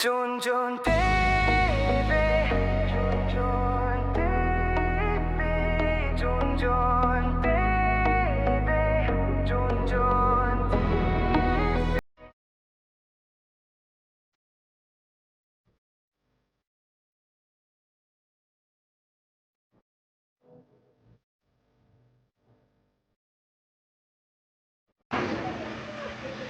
Jun Jun baby, Jun Jun baby, Jun Jun baby, Jun Jun.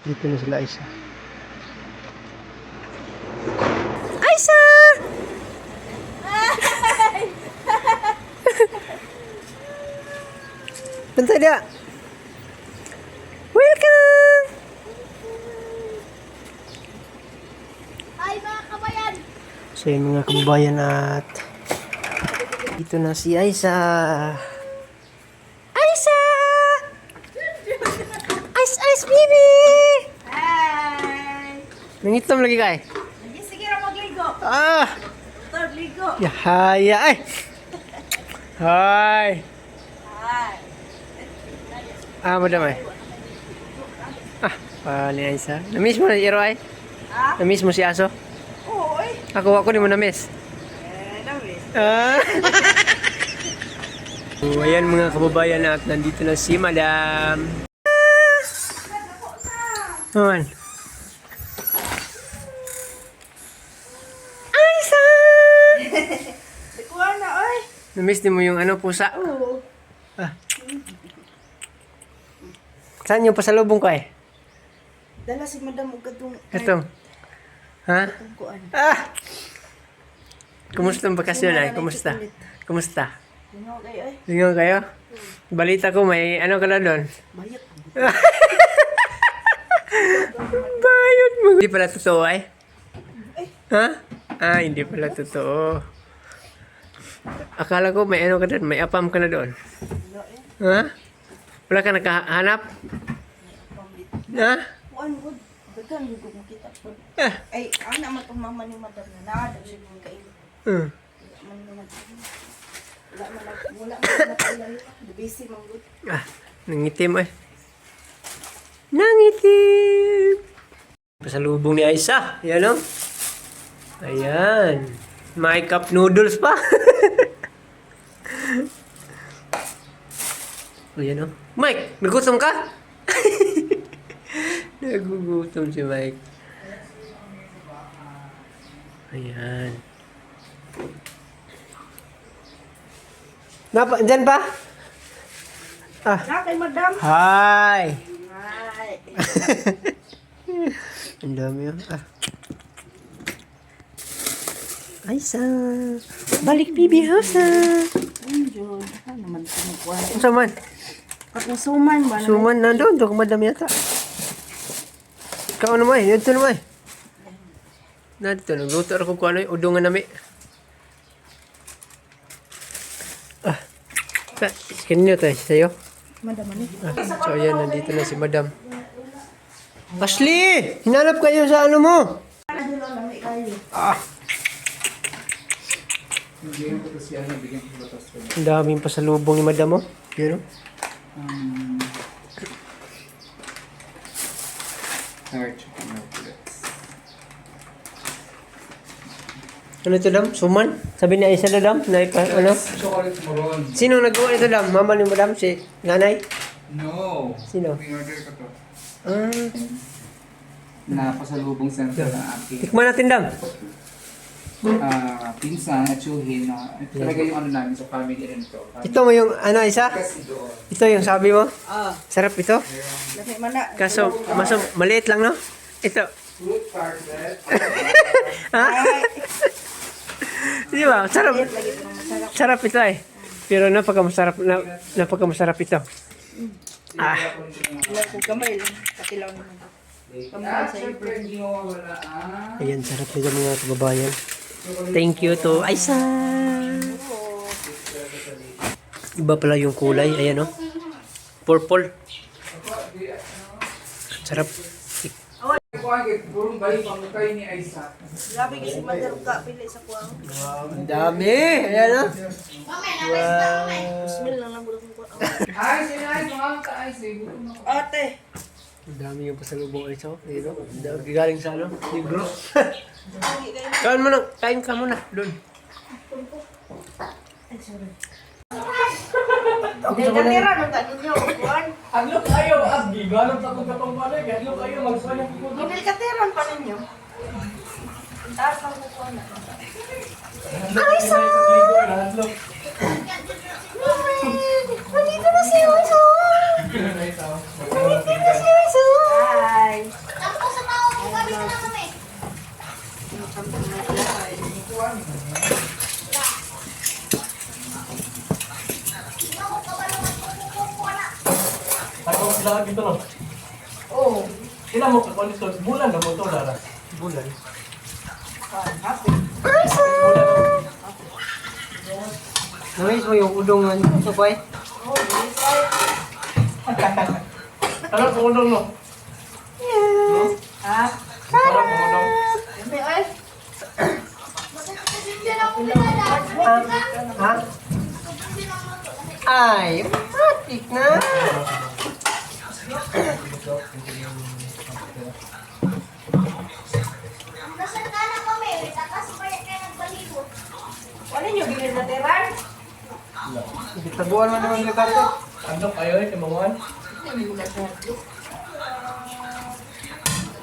Dito na sila Aisa. Aisa! Bentar dia. Welcome! Ay, mga kabayan! So yun mga kababayan at dito na si Aisa. Aisa! Ice, ice, baby! Hi! Nangitom lagi kay. Hindi, sige na magligo. Ah! Third ligo. Yahaya ay! Hi! Hi! Ah, madam ay. Ni Aisa. Na-miss mo na si Iro ay? Ha? Na-miss mo si Aso? Oo, eh. Ako di mo na-miss. Namis. Ah! So, ayan mga kababayan at nandito na si Madam. Naman. Aisa! Ikuha na, oy. Na-miss din mo yung pusa. Oo. Saan yung pasalubong ko eh? Dala si Madam og katong Ito. Ha? kuan. Ah! Kumusta ang bakasyon ay? Kumusta? Kumusta? Ano kayo, oy? Lingaw kayo? Balita ko may ka na doon? Bayot. Bayot mo. Hindi pala totoo ay? Ha? Ah, hindi pala totoo. Akala ko may ka doon, may apam ka na doon. Ha? Wala ka nakahanap? Ha? Kuan gud. Dagan gud makita po. Ah. Ay, ana man tong mama ni Madam na nada siya kung kailo. Hmm. Wala man nakailan. Busy man gud. Ah, nangitim ay. Nangitim! Pasalubong ni Aisa. Ayan o. Ayan. May cup noodles pa. Ayan o. Mike, nagutom ka? Nagugutom si Mike. Ayan. Dyan pa? Ah. Na kay Madam. Hi! Hi. Ang dami yun. Ah. Aisa! Balik, baby house na! Enjoy. Ano naman kumukuha. Ang saman? Katong suman ba? Suman na doon. Doon madam yata. Ikaw naman. Yan ito naman. Na dito. Nagluto ako kung ano yung udungan namin. Ah. Kanino tayo? Sa'yo? Madam, ano? So ayan. Nandito na si madam. Ashley! Hinanap kayo sa ano mo? Ano lang namin kayo? Ah. Ang daming pasalubong ni madam mo. Yun o. Ano ito, Dam? Suman? Sabi ni Aisa na, Dam? Na, ano? Chocolate moron. Sino nagawa ito, Dam? Mama ni Madam? Si nanay? No. Sino? In-order ko to. Ah, Napasalubong center ng aking tikman natin, Dam. pinsan at chuhin na ito talaga yung ano namin sa family rin to. Ito mo yung, ano, Aisa? Kasi doon. Ito yung sabi mo? Ah, Sarap ito? lami man na. Kaso, maliit lang, no? Ito. Fruit tartlet. Ha? Di ba? Sarap. Lagi ito ng masarap. Sarap ito eh. Pero napakamasarap ito. Ah. Wala ko gamay lang. Katilaw naman. At syempre hindi mawawala ang Ayan, sarap nito mga kababayan. Thank you to Aisa. Iba pala yung kulay. Ayan o. Purple. Sarap. purong balik ang kayo ni Aisa. Grabe kasi madaro ka pili sa kuwang. Wow, ang dami. Ayan o. Wow. Smell lang lang mula kong kuwang. Ay, sinay, mga ka ay, gutom ako. Ate, Ang dami yung pasalubong ay so. Dito. Galing sa ano? Libro. Kain ka muna. Doon. Hindi ka tira nung tanin nyo. Kuhan. Ano kayo, Abdi? Galang sa kong kapangpanay. Ano kayo, magsayang ko. Hindi ka tira pa ninyo. Taas ang kukuhan na. Nandito na si Oso! Nandito na si Oso! Hi. Ako sila dito no. Oh. Sila mo kakondiso. Bulan na mo to dara. Bulan. Namiss mo yung udongan. Sabay. Oh, yes, ay. Ano kung udong no? Ha? Ano kung udong? Hindi ay. Ha? Ay, matik na. Wala nyo bilhin na tiran? Taguan mo naman yung kato. Ano kayo eh, kamanguan?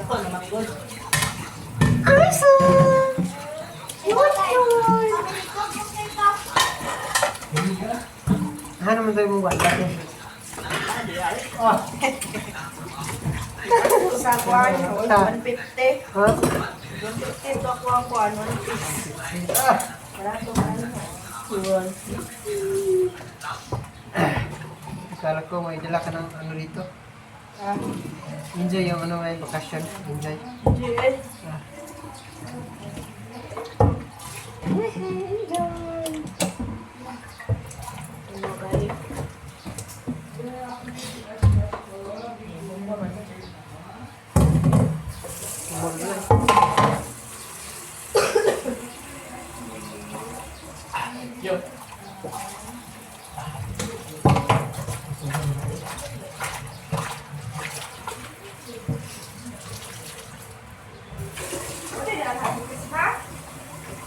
Ako naman good. Oso! What yun? Ano naman tayo mong wala? Sa kuhan, 150. Ha? 150 to ako ang kuhan, 150. Wala to ano. Akala ko may dala ka ng ano dito. Ah, Enjoy yung ano may vacation. Enjoy. GL. Ano guys? Yo.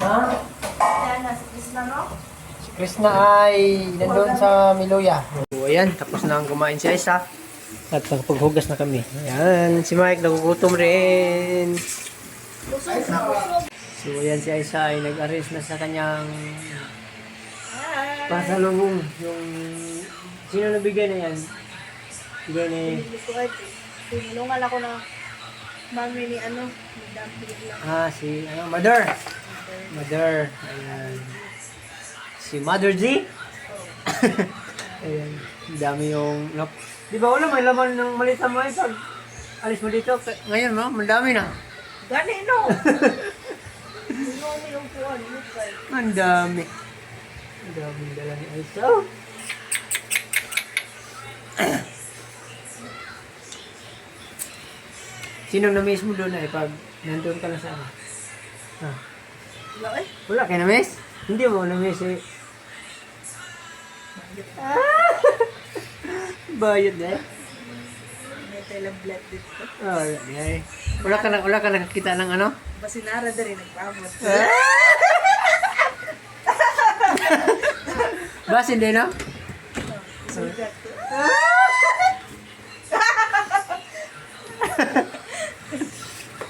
Ha? Yan, nasa Krishna, no? Krishna ay nandun sa Miloya. So, ayan, tapos na ang kumain si Aisa. At nakapaghugas na kami. Ayan, si Mike nagugutom rin. So, ayan si Aisa ay nag-arrange na sa kanyang pasalubong. Yung, sino nabigay na yan? Bigay ni, Tinulungan ako na mami ni ano, Madam lang. si, Mother. Mother. Ayan. Si Mother G. Ayan. Ang dami yung... Di ba wala may laman ng malita mo pag alis mo dito? Ngayon no, madami na. Gani, no? Ano mo yung kuhan, ano kay? Ang dami. Ang dami dala ni Aisa. Sino na-miss mo doon ay pag nandun ka na sa ano? Ha? Wala eh. Wala kayo na-miss? Hindi mo na-miss eh. Bayad eh. May tayong blood dito. Oh, yeah. Wala ka nakakita ng ano? Basinara na rin, nagpamot. Bas hindi no? Sugat ko.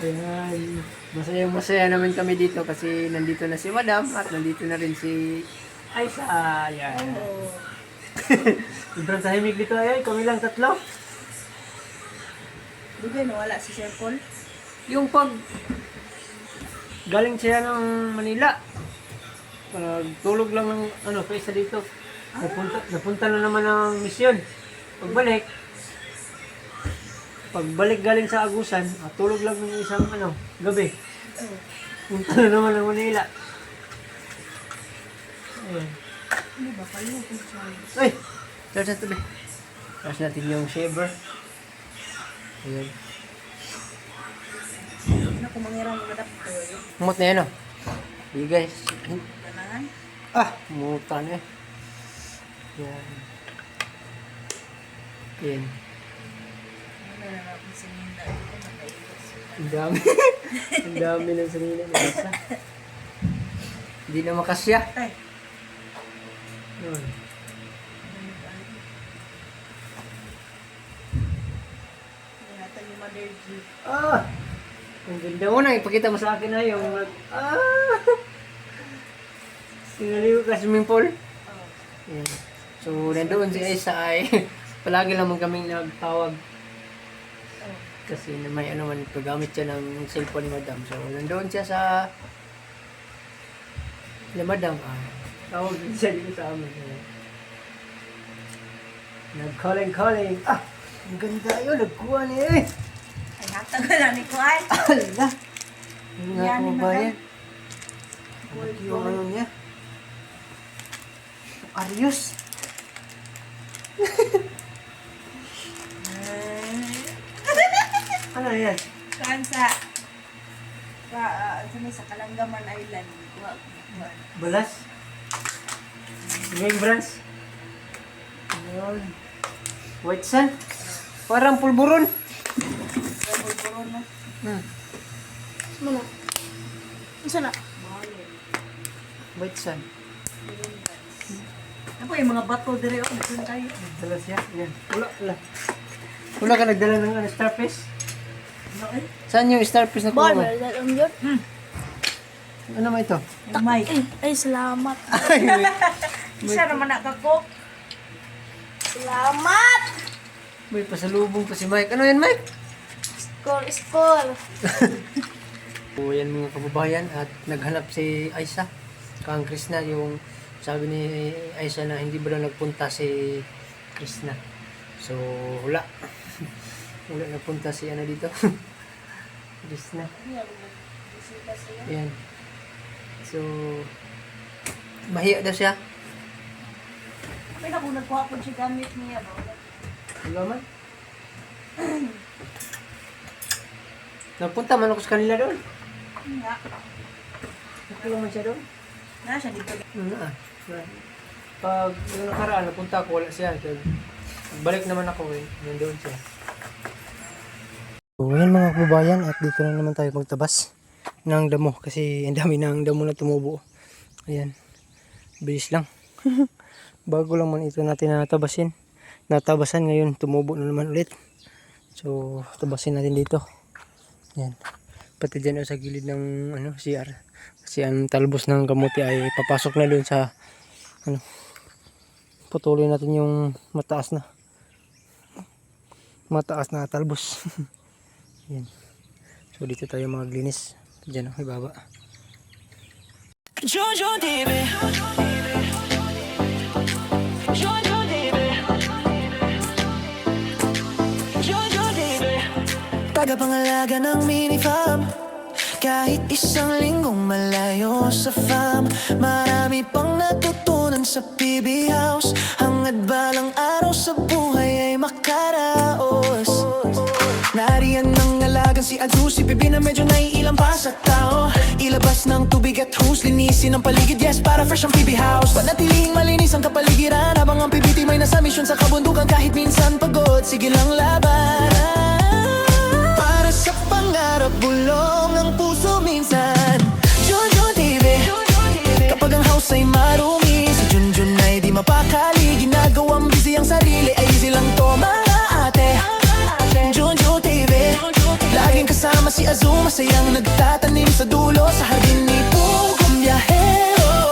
Ayan. Masaya naman kami dito kasi nandito na si Madam at nandito na rin si Aisa. Ayan. Oo. Sobrang tahimik dito ay kami lang tatlo. Bigay na wala si Sir Paul. Yung pag galing siya ng Manila, tulog lang ng ano, kaysa dito. Napunta na naman ng misyon. Pagbalik galing sa Agusan, tulog lang ng isang ano, gabi. Punta na naman ng Manila. Ayan. Ano ba kayo? Ay! Charge natin ba? Charge natin yung shaver. Ayan. Ano kung mangirang mga adapter? Mut na yan o. Sige guys. Ganahan? Muta na eh. Yan. Ayan. Ano na lang Ang dami. Ang dami ng sanina ni Aisa. Hindi na makasya. Yun. Ingatan ni Mother G. Ah! Ang ganda mo na. Ipakita mo sa akin na yung... Sinaliw ka swimming pool. Yan. So, nandoon si Aisa ay palagi naman kaming nagtawag. Kasi may ano man, paggamit siya ng cellphone ni Madam. So, nandoon siya sa... ni Madam. Tawag din siya dito sa amin. Ayan. Nag-calling. Ang ganda yun. Nagkuha niya eh. Ay, hatag ka na ni Kuan. Ala! Yung nga Yan, po ni ba Madam. yan? Yung ano niya? Arius! Ano yan? Kuan sa sa Kalangaman Island. Balas? Game branch? Ayun. White sand? Parang pulburon. Mana? Isa na. White sand. Ano yung mga bato dire ako dito tayo. Dalas yan. Yan. Wala ka nagdala ng ano, starfish? Ano eh? Saan yung starfish na kuha mo? That on yun. Ano ba ito? Mike. Ay, salamat. Isa naman nakakok. Salamat! May pasalubong pa si Mike. Ano yan, Mike? Score. So, yan mga kababayan at naghanap si Aisa. Kang Krishna, yung sabi ni Aisa na hindi ba daw nagpunta si Krishna. So, wala. Wala nagpunta si ano dito. Krishna. Yan. So, mahiya daw siya. May naku nagkuha po siya gamit niya. Wala man. Nagpunta man ako sa kanila doon. Nga. Nakila man siya doon. Nasa dito. Pag yung nakaraan, napunta ako, wala siya. Kaya, balik naman ako eh. Nandoon siya. So, yan mga kababayan at dito na naman tayo magtabas ng damo kasi ang dami ng damo na tumubo. Ayan. Bilis lang. Bago lang man ito natin natabasin. Natabasan ngayon, tumubo na naman ulit. So, tabasin natin dito. Ayan. Pati dyan sa gilid ng CR. Kasi ang talbos ng kamuti ay papasok na doon sa patuloy natin yung mataas na talbos. Yan. So dito tayo maglinis. Diyan ang ibaba. Jojo Debe. Jojo Debe. Jojo Debe. Tagapangalaga ng mini farm. Kahit isang linggong malayo sa farm, marami pang natutunan sa PB House. Hangad balang araw sa buhay ay makaraos. Nariyan ng alagang si Adu, si Pibi na medyo naiilang pa sa tao. Ilabas ng tubig at hose, linisin ang paligid, yes, para fresh ang PB House. Panatilihing malinis ang kapaligiran, habang ang PBT may nasa misyon sa kabundukan. Kahit minsan pagod, sige lang laban. Para sa pangarap, bulong ang puso minsan. Jojo TV. Kapag ang house ay marumi, si Junjun ay di mapakali. Ginagawang busy ang sarili, ay easy lang to mga ate. Jojo TV. Laging kasama si Azu, masayang nagtatanim sa dulo sa hardin ni Pugong Biyahero.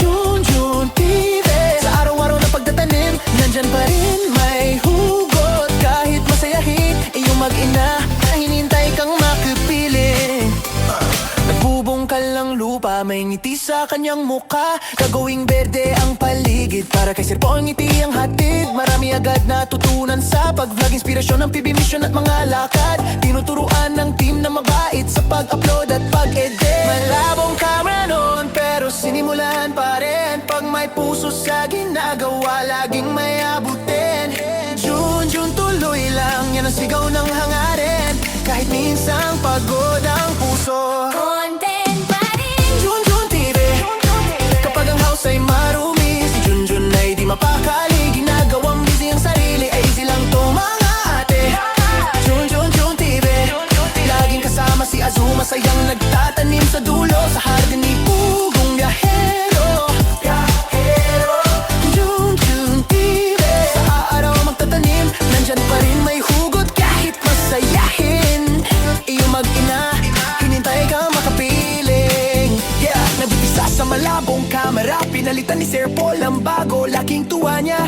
Junjun TV. Sa araw-araw na pagtatanim, nandyan pa rin may hugot. Kahit masayahin, iyong mag-ina na hinintay kang makapili. Nagbubungkal ng lupa, may ngiti sa kanyang muka. Gagawing berde ang paligid, para kay Sir Po ang ngiti ang hatid. Marami agad natutunan sa pag-vlog, inspirasyon ng PB mission at mga lakad. Tinuturuan ng team na mabait sa pag-upload at pag-edit. Malabong camera noon, pero sinimulan pa rin. Pag may puso sa ginagawa, laging may abutin. Junjun tuloy lang, yan ang sigaw ng hangarin. Kahit minsang pagod ang puso, Content pa rin. Junjun TV. Kapag ang house ay marumi, si Junjun ay di mapakali. Ginagawang busy ang sarili, ay easy lang to mga ate. Pinalitan ni Sir Paul ang bago, laking tuwa niya.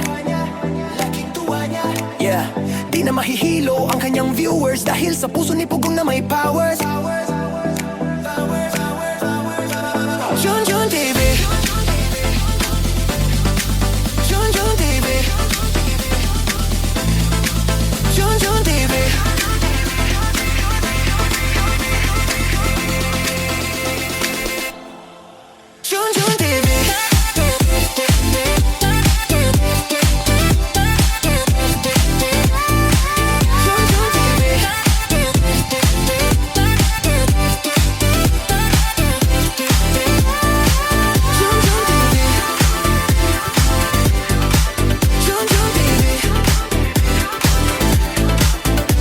Yeah, di na mahihilo ang kanyang viewers dahil sa puso ni Pugong na may powers. Junjun TV, Junjun TV, Junjun TV. Junjun TV. Junjun TV. Junjun TV. Junjun TV.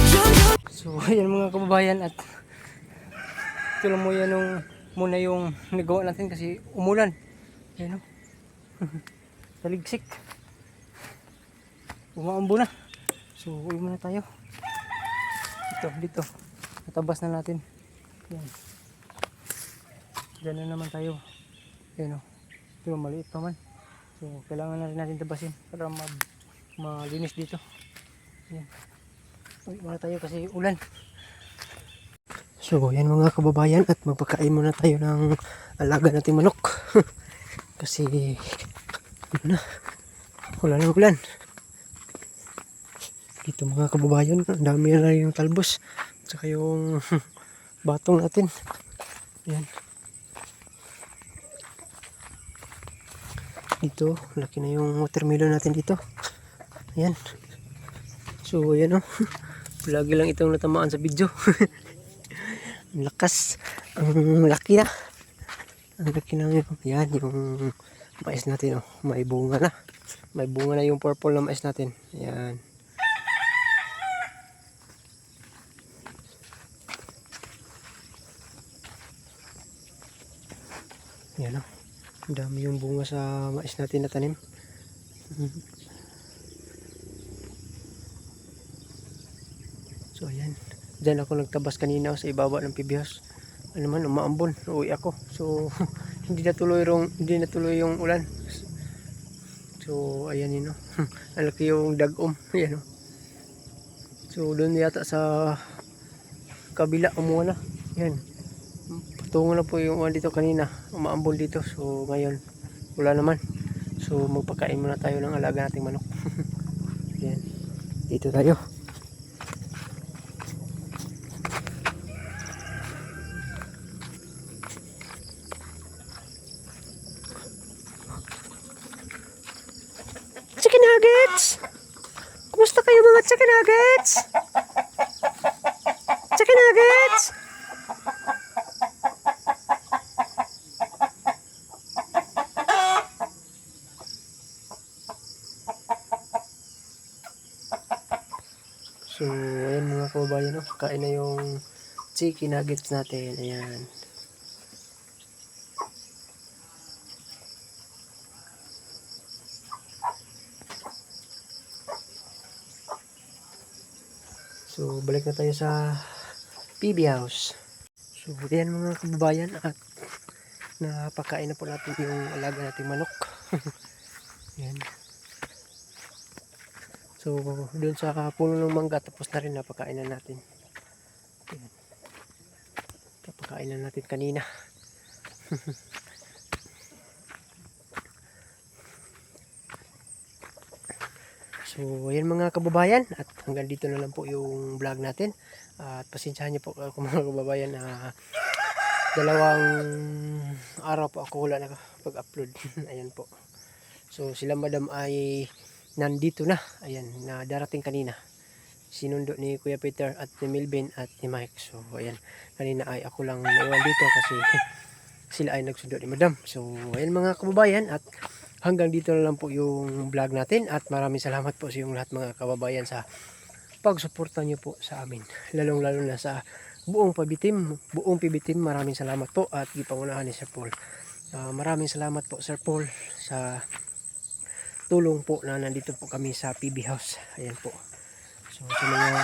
Junjun. So, ayan mga kababayan, at ito lang muna yung nagawa natin kasi umulan. Ayan o. Taligsik. Umaambo na. So, uwi muna tayo. Dito. Natabas na natin. Ayan. Diyan na naman tayo. Ayan o. Ito maliit pa man. So, kailangan na rin natin tabasin para malinis dito. Ayan. Uwi muna tayo kasi ulan. So, yan mga kababayan, at magpakain muna tayo ng alaga nating manok. Kasi, ano na, wala na ulan. Dito mga kababayan, ang dami na rin yung talbos. At saka yung batong natin. Yan. Dito, laki na yung watermelon natin dito. Ayan. So, ayan o. Lagi lang itong natamaan sa video. Ang lakas, ang laki na. Ang laki na yun. Yan, yung mais natin. Oh. May bunga na. May bunga na yung purple na mais natin. Yan. Yan o. Ang dami yung bunga sa mais natin na tanim. So, ayan. Diyan ako nagtabas kanina sa ibaba ng PB house. Ano man, umaambon. Uwi ako. So, hindi natuloy yung ulan. So, ayan yun. No? Alaki yung dagom. Ayan. No? So, doon yata sa kabila umuha na. Ayan. Patungo na po yung ulan dito kanina. Umaambon dito. So, ngayon, wala naman. So, magpakain muna tayo ng alaga nating manok. Ayan. Dito tayo. Chicken nuggets! Kumusta kayo mga chicken nuggets? Chicken nuggets! So, ayan mga kababayan, no? Kain na yung chicken nuggets natin. Ayan. So, balik na tayo sa PB house. So, ayan mga kababayan, at napakain na po natin yung alaga nating manok. Ayan. So, doon sa puno ng mangga, tapos na rin napakain na natin. Ayan. Napakain na natin kanina. So, ayan mga kababayan, at hanggang dito na lang po yung vlog natin. At pasensyahan niyo po ako mga kababayan na dalawang araw po ako wala na pag-upload. Ayan po. So, sila madam ay nandito na. Ayan, na darating kanina. Sinundo ni Kuya Peter at ni Melvin at ni Mike. So, ayan. Kanina ay ako lang naiwan dito kasi sila ay nagsundo ni madam. So, ayan mga kababayan, at hanggang dito na lang po yung vlog natin, at maraming salamat po sa yung lahat mga kababayan sa pagsuporta nyo po sa amin, lalong lalo na sa buong PB team. Maraming salamat po, at ipangunahan ni Sir Paul. Maraming salamat po Sir Paul sa tulong po na nandito po kami sa PB house. Ayan po. So, sa mga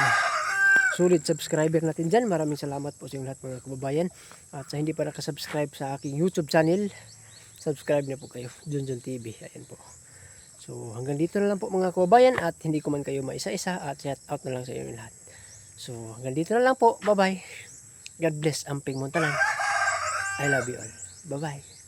solid subscriber natin dyan, maraming salamat po sa yung lahat mga kababayan. At sa hindi pa nakasubscribe sa aking YouTube channel, subscribe na po kayo. Junjun TV. Ayan po. So hanggang dito na lang po mga kababayan at hindi ko man kayo maisa-isa at shout out na lang sa inyo lahat. So hanggang dito na lang po. Bye bye. God bless Amping Montalan. I love you all. Bye bye.